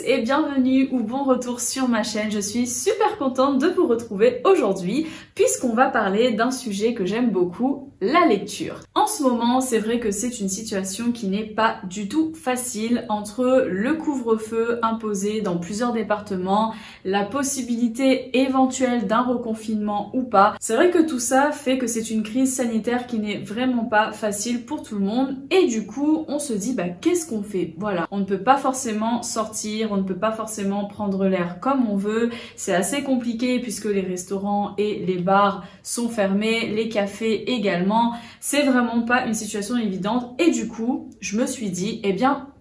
tous et bienvenue ou bon retour sur ma chaîne. Je suis super contente de vous retrouver aujourd'hui puisqu'on va parler d'un sujet que j'aime beaucoup, la lecture. En ce moment, c'est vrai que c'est une situation qui n'est pas du tout facile entre le couvre-feu imposé dans plusieurs départements, la possibilité éventuelle d'un reconfinement ou pas. C'est vrai que tout ça fait que c'est une crise sanitaire qui n'est vraiment pas facile pour tout le monde et du coup, on se dit qu'est-ce qu'on fait? Voilà, on ne peut pas forcément sortir, on ne peut pas forcément prendre l'air comme on veut, c'est assez compliqué puisque les restaurants et les bars sont fermés, les cafés également, c'est vraiment pas une situation évidente et du coup, je me suis dit,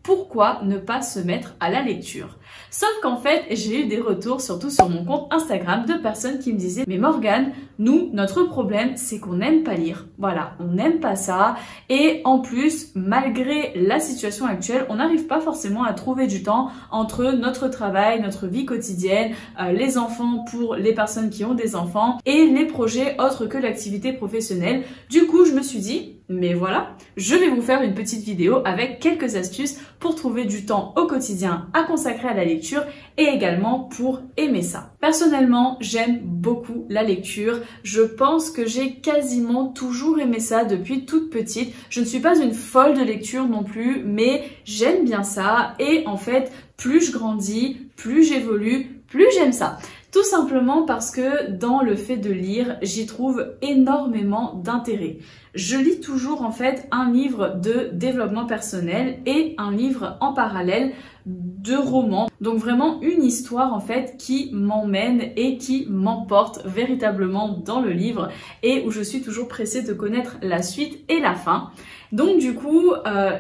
pourquoi ne pas se mettre à la lecture? Sauf qu'en fait, j'ai eu des retours, surtout sur mon compte Instagram, de personnes qui me disaient « Mais Morgane, nous, notre problème, c'est qu'on n'aime pas lire. Voilà, on n'aime pas ça. Et en plus, malgré la situation actuelle, on n'arrive pas forcément à trouver du temps entre notre travail, notre vie quotidienne, les enfants pour les personnes qui ont des enfants et les projets autres que l'activité professionnelle. » Du coup, je me suis dit « Mais voilà, je vais vous faire une petite vidéo avec quelques astuces pour trouver du temps au quotidien à consacrer à la lecture et également pour aimer ça. » Personnellement, j'aime beaucoup la lecture. Je pense que j'ai quasiment toujours aimé ça depuis toute petite. Je ne suis pas une folle de lecture non plus, mais j'aime bien ça et en fait, plus je grandis, plus j'évolue, plus j'aime ça. Tout simplement parce que dans le fait de lire, j'y trouve énormément d'intérêt. Je lis toujours en fait un livre de développement personnel et un livre en parallèle de romans. Donc vraiment une histoire en fait qui m'emmène et qui m'emporte véritablement dans le livre et où je suis toujours pressée de connaître la suite et la fin. Donc du coup,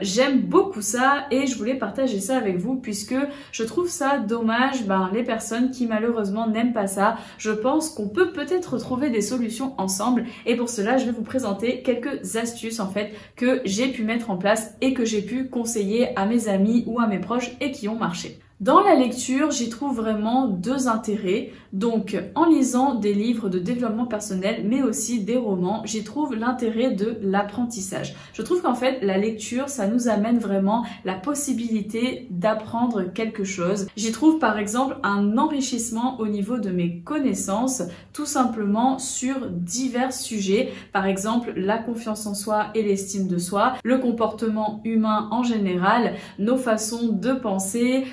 j'aime beaucoup ça et je voulais partager ça avec vous puisque je trouve ça dommage, les personnes qui malheureusement n'aiment pas ça. Je pense qu'on peut peut-être trouver des solutions ensemble et pour cela, je vais vous présenter quelques astuces en fait que j'ai pu mettre en place et que j'ai pu conseiller à mes amis ou à mes proches et qui ont marché. Dans la lecture, j'y trouve vraiment deux intérêts. Donc, en lisant des livres de développement personnel, mais aussi des romans, j'y trouve l'intérêt de l'apprentissage. Je trouve qu'en fait, la lecture, ça nous amène vraiment la possibilité d'apprendre quelque chose. J'y trouve par exemple un enrichissement au niveau de mes connaissances, tout simplement sur divers sujets. Par exemple, la confiance en soi et l'estime de soi, le comportement humain en général, nos façons de penser,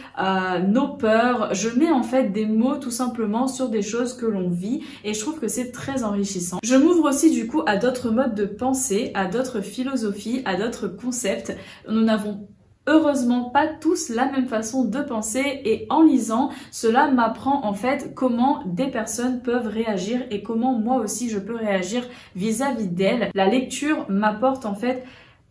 nos peurs. Je mets en fait des mots tout simplement sur des choses que l'on vit et je trouve que c'est très enrichissant. Je m'ouvre aussi du coup à d'autres modes de pensée, à d'autres philosophies, à d'autres concepts. Nous n'avons heureusement pas tous la même façon de penser et en lisant, cela m'apprend en fait comment des personnes peuvent réagir et comment moi aussi je peux réagir vis-à-vis d'elles. La lecture m'apporte en fait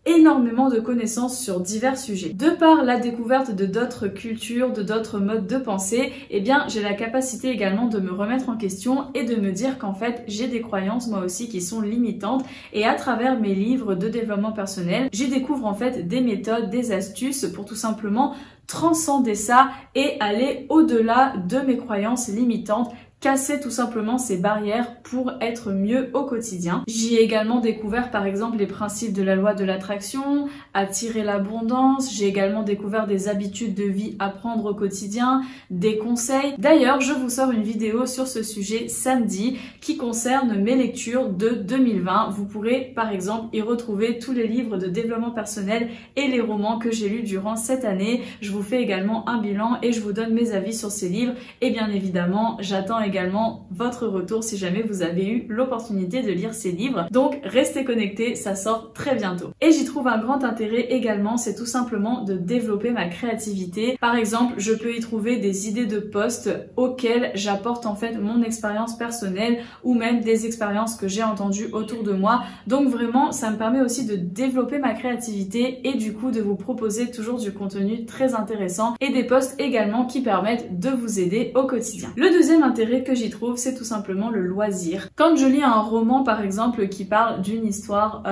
énormément de connaissances sur divers sujets. De par la découverte de d'autres cultures, de d'autres modes de pensée, j'ai la capacité également de me remettre en question et de me dire qu'en fait, j'ai des croyances moi aussi qui sont limitantes et à travers mes livres de développement personnel, j'y découvre en fait des méthodes, des astuces pour tout simplement transcender ça et aller au-delà de mes croyances limitantes, casser tout simplement ces barrières pour être mieux au quotidien. J'y ai également découvert par exemple les principes de la loi de l'attraction, attirer l'abondance. J'ai également découvert des habitudes de vie à prendre au quotidien, des conseils. D'ailleurs, je vous sors une vidéo sur ce sujet samedi qui concerne mes lectures de 2020. Vous pourrez par exemple y retrouver tous les livres de développement personnel et les romans que j'ai lus durant cette année. Je vous fais également un bilan et je vous donne mes avis sur ces livres et bien évidemment, j'attends également votre retour si jamais vous avez eu l'opportunité de lire ces livres. Donc restez connectés, ça sort très bientôt. Et j'y trouve un grand intérêt également, c'est tout simplement de développer ma créativité. Par exemple, je peux y trouver des idées de posts auxquelles j'apporte en fait mon expérience personnelle ou même des expériences que j'ai entendues autour de moi. Donc vraiment, ça me permet aussi de développer ma créativité et du coup de vous proposer toujours du contenu très intéressant et des posts également qui permettent de vous aider au quotidien. Le deuxième intérêt que j'y trouve, c'est tout simplement le loisir. Quand je lis un roman par exemple qui parle d'une histoire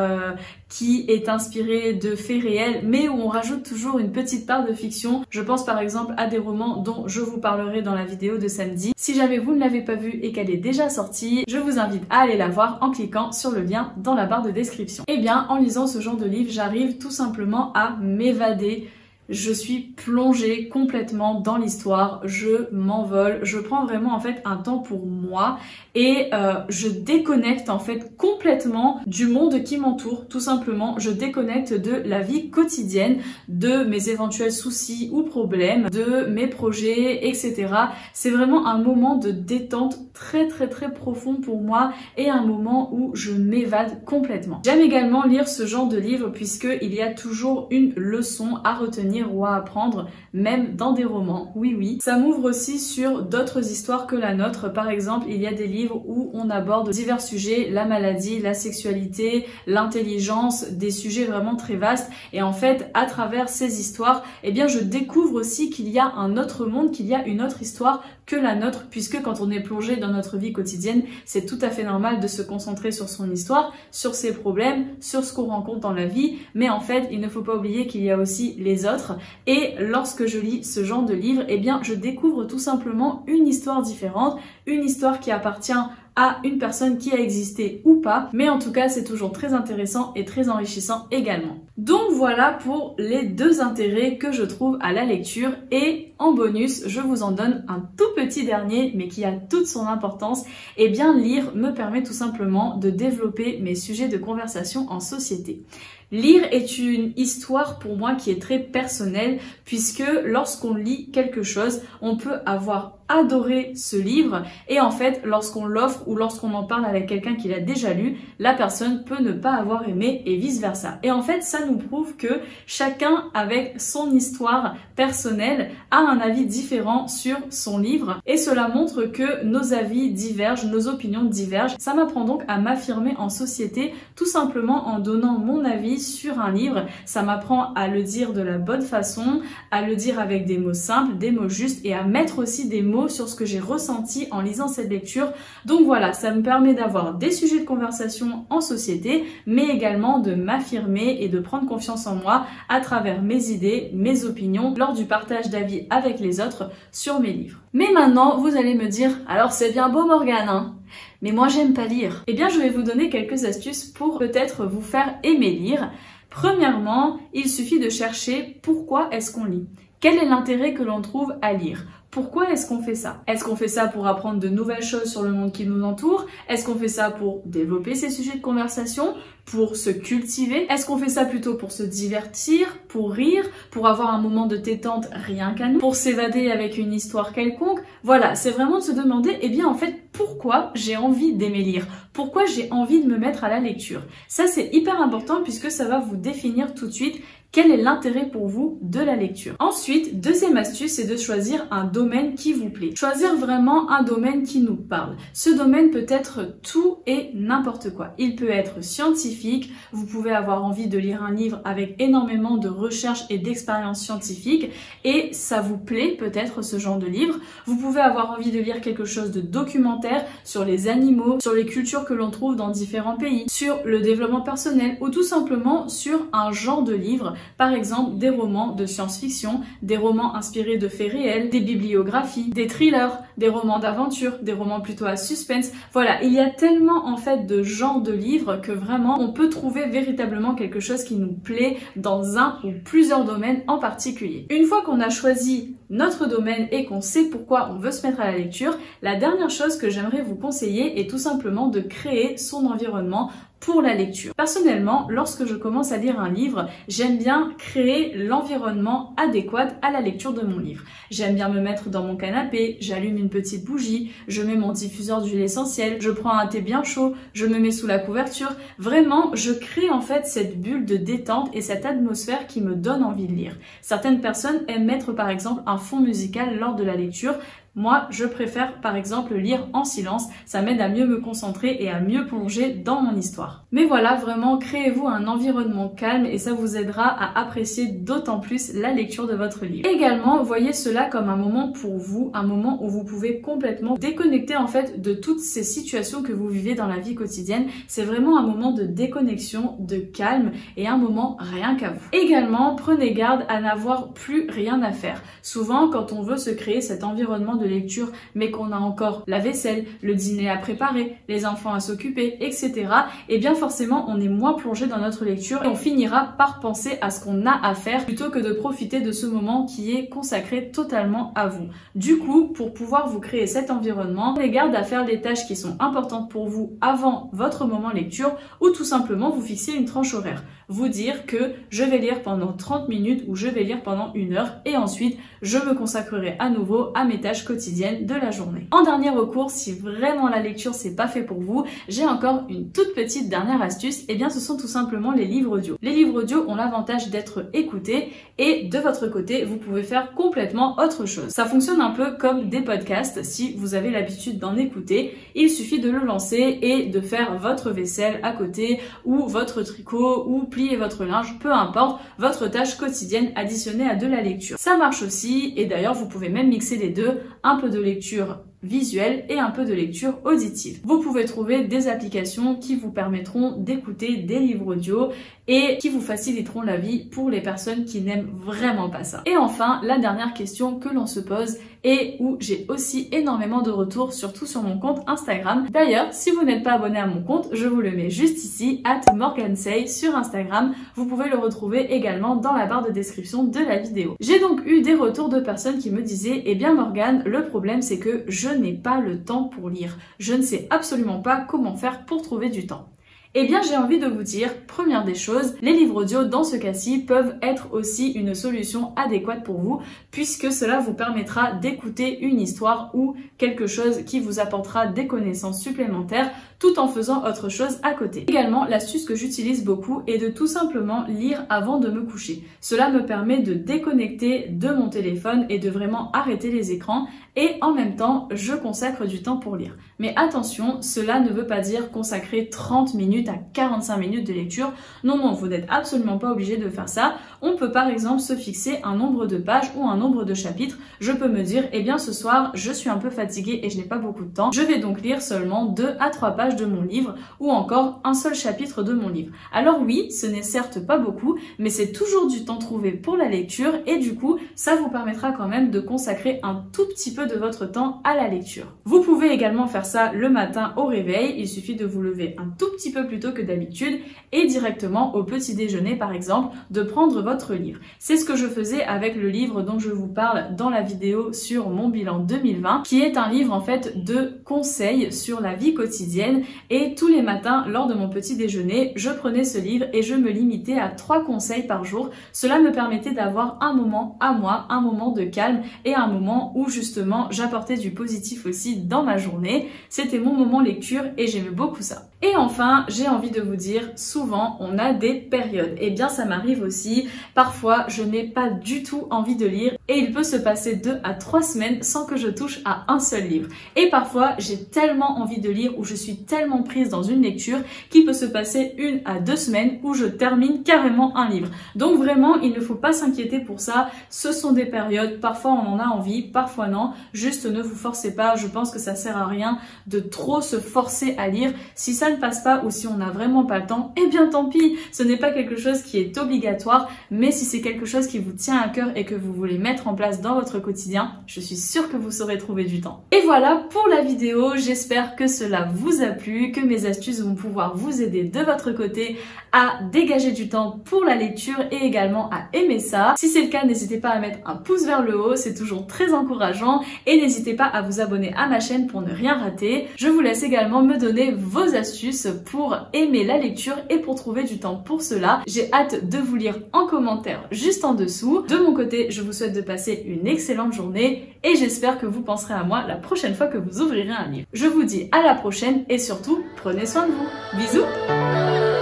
qui est inspirée de faits réels mais où on rajoute toujours une petite part de fiction, je pense par exemple à des romans dont je vous parlerai dans la vidéo de samedi. Si jamais vous ne l'avez pas vue et qu'elle est déjà sortie, je vous invite à aller la voir en cliquant sur le lien dans la barre de description. Et bien en lisant ce genre de livre, j'arrive tout simplement à m'évader. je suis plongée complètement dans l'histoire, je m'envole, je prends vraiment en fait un temps pour moi et je déconnecte en fait complètement du monde qui m'entoure, tout simplement. Je déconnecte de la vie quotidienne, de mes éventuels soucis ou problèmes, de mes projets, etc. C'est vraiment un moment de détente très profond pour moi et un moment où je m'évade complètement. J'aime également lire ce genre de livre puisqu'il y a toujours une leçon à retenir ou à apprendre, même dans des romans. Oui, oui. Ça m'ouvre aussi sur d'autres histoires que la nôtre. Par exemple, il y a des livres où on aborde divers sujets, la maladie, la sexualité, l'intelligence, des sujets vraiment très vastes. Et en fait, à travers ces histoires, eh bien, je découvre aussi qu'il y a un autre monde, qu'il y a une autre histoire que la nôtre, puisque quand on est plongé dans notre vie quotidienne, c'est tout à fait normal de se concentrer sur son histoire, sur ses problèmes, sur ce qu'on rencontre dans la vie, mais en fait, il ne faut pas oublier qu'il y a aussi les autres, et lorsque je lis ce genre de livre, eh bien, je découvre tout simplement une histoire différente, une histoire qui appartient à une personne qui a existé ou pas, mais en tout cas c'est toujours très intéressant et très enrichissant également. Donc voilà pour les deux intérêts que je trouve à la lecture, et en bonus je vous en donne un tout petit dernier mais qui a toute son importance. Et bien lire me permet tout simplement de développer mes sujets de conversation en société. Lire est une histoire pour moi qui est très personnelle, puisque lorsqu'on lit quelque chose, on peut avoir adoré ce livre et en fait lorsqu'on l'offre ou lorsqu'on en parle avec quelqu'un qui l'a déjà lu, la personne peut ne pas avoir aimé et vice versa. Et en fait ça nous prouve que chacun avec son histoire personnelle a un avis différent sur son livre, et cela montre que nos avis divergent, nos opinions divergent. Ça m'apprend donc à m'affirmer en société, tout simplement en donnant mon avis sur un livre. Ça m'apprend à le dire de la bonne façon, à le dire avec des mots simples, des mots justes, et à mettre aussi des mots sur ce que j'ai ressenti en lisant cette lecture. Donc voilà, ça me permet d'avoir des sujets de conversation en société, mais également de m'affirmer et de prendre confiance en moi à travers mes idées, mes opinions, lors du partage d'avis avec les autres sur mes livres. Mais maintenant, vous allez me dire, alors c'est bien beau Morgane, hein, mais moi j'aime pas lire. Eh bien je vais vous donner quelques astuces pour peut-être vous faire aimer lire. Premièrement, il suffit de chercher pourquoi est-ce qu'on lit. Quel est l'intérêt que l'on trouve à lire? Pourquoi est-ce qu'on fait ça? Est-ce qu'on fait ça pour apprendre de nouvelles choses sur le monde qui nous entoure? Est-ce qu'on fait ça pour développer ses sujets de conversation? Pour se cultiver? Est-ce qu'on fait ça plutôt pour se divertir? Pour rire? Pour avoir un moment de détente rien qu'à nous? Pour s'évader avec une histoire quelconque? Voilà, c'est vraiment de se demander, eh bien en fait, pourquoi j'ai envie d'aimer lire? Pourquoi j'ai envie de me mettre à la lecture? Ça c'est hyper important puisque ça va vous définir tout de suite quel est l'intérêt pour vous de la lecture. Ensuite, deuxième astuce, c'est de choisir un domaine qui vous plaît. Choisir vraiment un domaine qui nous parle. Ce domaine peut être tout et n'importe quoi. Il peut être scientifique, vous pouvez avoir envie de lire un livre avec énormément de recherches et d'expériences scientifiques et ça vous plaît peut-être ce genre de livre. Vous pouvez avoir envie de lire quelque chose de documentaire sur les animaux, sur les cultures que l'on trouve dans différents pays, sur le développement personnel ou tout simplement sur un genre de livre. Par exemple, des romans de science-fiction, des romans inspirés de faits réels, des bibliographies, des thrillers, des romans d'aventure, des romans plutôt à suspense. Voilà, il y a tellement en fait de genres de livres que vraiment on peut trouver véritablement quelque chose qui nous plaît dans un ou plusieurs domaines en particulier. Une fois qu'on a choisi notre domaine et qu'on sait pourquoi on veut se mettre à la lecture, la dernière chose que j'aimerais vous conseiller est tout simplement de créer son environnement pour la lecture. Personnellement, lorsque je commence à lire un livre, j'aime bien créer l'environnement adéquat à la lecture de mon livre. J'aime bien me mettre dans mon canapé, j'allume une petite bougie, je mets mon diffuseur d'huile essentielle, je prends un thé bien chaud, je me mets sous la couverture. Vraiment, je crée en fait cette bulle de détente et cette atmosphère qui me donne envie de lire. Certaines personnes aiment mettre par exemple un fond musical lors de la lecture. Moi, je préfère par exemple lire en silence, ça m'aide à mieux me concentrer et à mieux plonger dans mon histoire. Mais voilà, vraiment, créez-vous un environnement calme et ça vous aidera à apprécier d'autant plus la lecture de votre livre. Également, voyez cela comme un moment pour vous, un moment où vous pouvez complètement déconnecter en fait de toutes ces situations que vous vivez dans la vie quotidienne. C'est vraiment un moment de déconnexion, de calme et un moment rien qu'à vous. Également, prenez garde à n'avoir plus rien à faire. Souvent, quand on veut se créer cet environnement de de lecture mais qu'on a encore la vaisselle, le dîner à préparer, les enfants à s'occuper, etc., et bien forcément on est moins plongé dans notre lecture et on finira par penser à ce qu'on a à faire plutôt que de profiter de ce moment qui est consacré totalement à vous. Du coup, pour pouvoir vous créer cet environnement, prenez garde à faire les tâches qui sont importantes pour vous avant votre moment lecture ou tout simplement vous fixer une tranche horaire. Vous dire que je vais lire pendant 30 minutes ou je vais lire pendant 1 heure et ensuite je me consacrerai à nouveau à mes tâches quotidiennes de la journée. En dernier recours, si vraiment la lecture c'est pas fait pour vous, j'ai encore une toute petite dernière astuce, et bien ce sont tout simplement les livres audio. Les livres audio ont l'avantage d'être écoutés et de votre côté, vous pouvez faire complètement autre chose. Ça fonctionne un peu comme des podcasts, si vous avez l'habitude d'en écouter, il suffit de le lancer et de faire votre vaisselle à côté ou votre tricot ou plier votre linge, peu importe, votre tâche quotidienne additionnée à de la lecture. Ça marche aussi et d'ailleurs vous pouvez même mixer les deux, un peu de lecture visuelle et un peu de lecture auditive. Vous pouvez trouver des applications qui vous permettront d'écouter des livres audio et qui vous faciliteront la vie pour les personnes qui n'aiment vraiment pas ça. Et enfin, la dernière question que l'on se pose et où j'ai aussi énormément de retours, surtout sur mon compte Instagram. D'ailleurs, si vous n'êtes pas abonné à mon compte, je vous le mets juste ici, @morgansay sur Instagram. Vous pouvez le retrouver également dans la barre de description de la vidéo. J'ai donc eu des retours de personnes qui me disaient « Eh bien Morgane, le problème c'est que je n'ai pas le temps pour lire. Je ne sais absolument pas comment faire pour trouver du temps. » Eh bien, j'ai envie de vous dire, première des choses, les livres audio dans ce cas-ci peuvent être aussi une solution adéquate pour vous puisque cela vous permettra d'écouter une histoire ou quelque chose qui vous apportera des connaissances supplémentaires tout en faisant autre chose à côté. Également, l'astuce que j'utilise beaucoup est de tout simplement lire avant de me coucher. Cela me permet de déconnecter de mon téléphone et de vraiment arrêter les écrans et en même temps, je consacre du temps pour lire. Mais attention, cela ne veut pas dire consacrer 30 minutes à 45 minutes de lecture. Non, non, vous n'êtes absolument pas obligé de faire ça. On peut par exemple se fixer un nombre de pages ou un nombre de chapitres. Je peux me dire, eh bien ce soir, je suis un peu fatiguée et je n'ai pas beaucoup de temps. Je vais donc lire seulement 2 à 3 pages de mon livre ou encore un seul chapitre de mon livre. Alors oui, ce n'est certes pas beaucoup, mais c'est toujours du temps trouvé pour la lecture et du coup, ça vous permettra quand même de consacrer un tout petit peu de votre temps à la lecture. Vous pouvez également faire ça le matin au réveil. Il suffit de vous lever un tout petit peu plus tôt que d'habitude et directement au petit déjeuner par exemple de prendre votre livre. C'est ce que je faisais avec le livre dont je vous parle dans la vidéo sur mon bilan 2020 qui est un livre en fait de conseils sur la vie quotidienne et tous les matins lors de mon petit déjeuner je prenais ce livre et je me limitais à 3 conseils par jour. Cela me permettait d'avoir un moment à moi, un moment de calme et un moment où justement j'apportais du positif aussi dans ma journée. C'était mon moment lecture et j'aimais beaucoup ça. Et enfin, j'ai envie de vous dire, souvent on a des périodes. Et bien ça m'arrive aussi, parfois je n'ai pas du tout envie de lire et il peut se passer 2 à 3 semaines sans que je touche à un seul livre. Et parfois j'ai tellement envie de lire ou je suis tellement prise dans une lecture qu'il peut se passer 1 à 2 semaines où je termine carrément un livre. Donc vraiment, il ne faut pas s'inquiéter pour ça, ce sont des périodes, parfois on en a envie, parfois non. Juste ne vous forcez pas, je pense que ça sert à rien de trop se forcer à lire. Si ça ne passe pas ou si on n'a vraiment pas le temps, eh bien tant pis, ce n'est pas quelque chose qui est obligatoire, mais si c'est quelque chose qui vous tient à cœur et que vous voulez mettre en place dans votre quotidien, je suis sûre que vous saurez trouver du temps. Et voilà pour la vidéo, j'espère que cela vous a plu, que mes astuces vont pouvoir vous aider de votre côté à dégager du temps pour la lecture et également à aimer ça. Si c'est le cas, n'hésitez pas à mettre un pouce vers le haut, c'est toujours très encourageant. Et n'hésitez pas à vous abonner à ma chaîne pour ne rien rater. Je vous laisse également me donner vos astuces pour aimer la lecture et pour trouver du temps pour cela. J'ai hâte de vous lire en commentaire juste en dessous. De mon côté, je vous souhaite de passer une excellente journée et j'espère que vous penserez à moi la prochaine fois que vous ouvrirez un livre. Je vous dis à la prochaine et surtout, prenez soin de vous. Bisous!